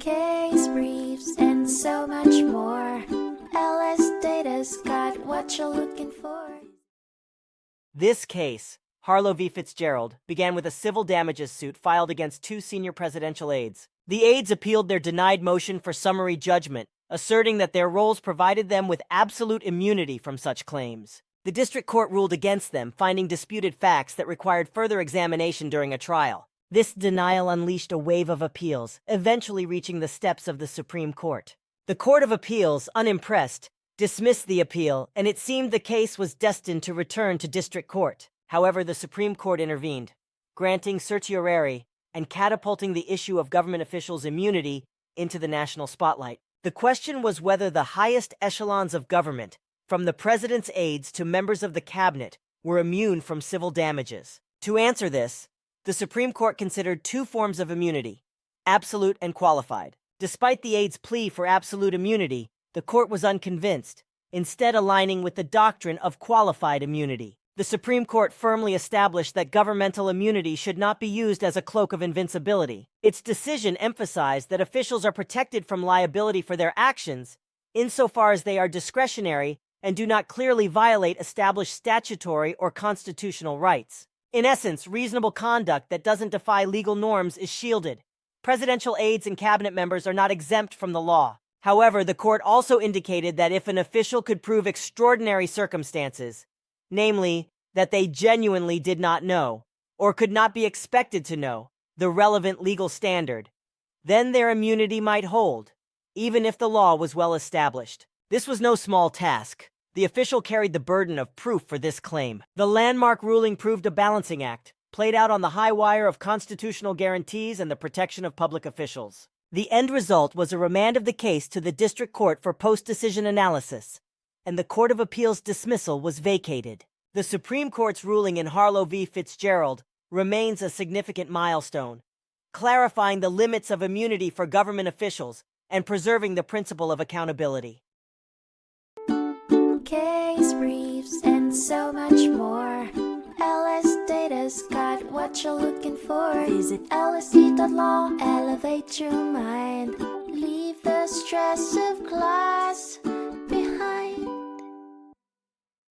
case briefs, and so much more. LSData's got what you're looking for. This case, Harlow v. Fitzgerald, began with a civil damages suit filed against two senior presidential aides. The aides appealed their denied motion for summary judgment, asserting that their roles provided them with absolute immunity from such claims. The district court ruled against them, finding disputed facts that required further examination during a trial. This denial unleashed a wave of appeals, eventually reaching the steps of the Supreme Court. The Court of Appeals, unimpressed, dismissed the appeal, and it seemed the case was destined to return to district court. However, the Supreme Court intervened, granting certiorari and catapulting the issue of government officials' immunity into the national spotlight. The question was whether the highest echelons of government, from the president's aides to members of the cabinet, were immune from civil damages. To answer this, the Supreme Court considered two forms of immunity, absolute and qualified. Despite the aides' plea for absolute immunity, the court was unconvinced, instead aligning with the doctrine of qualified immunity. The Supreme Court firmly established that governmental immunity should not be used as a cloak of invincibility. Its decision emphasized that officials are protected from liability for their actions, insofar as they are discretionary and do not clearly violate established statutory or constitutional rights. In essence, reasonable conduct that doesn't defy legal norms is shielded. Presidential aides and cabinet members are not exempt from the law. However, the court also indicated that if an official could prove extraordinary circumstances, namely, that they genuinely did not know, or could not be expected to know, the relevant legal standard, then their immunity might hold, even if the law was well established. This was no small task. The official carried the burden of proof for this claim. The landmark ruling proved a balancing act, played out on the high wire of constitutional guarantees and the protection of public officials. The end result was a remand of the case to the district court for post-decision analysis, and the Court of Appeals' dismissal was vacated. The Supreme Court's ruling in Harlow v. Fitzgerald remains a significant milestone, clarifying the limits of immunity for government officials and preserving the principle of accountability. Case briefs, and so much more. LSData's got what you're looking for. Visit lsd.law, elevate your mind. Leave the stress of class.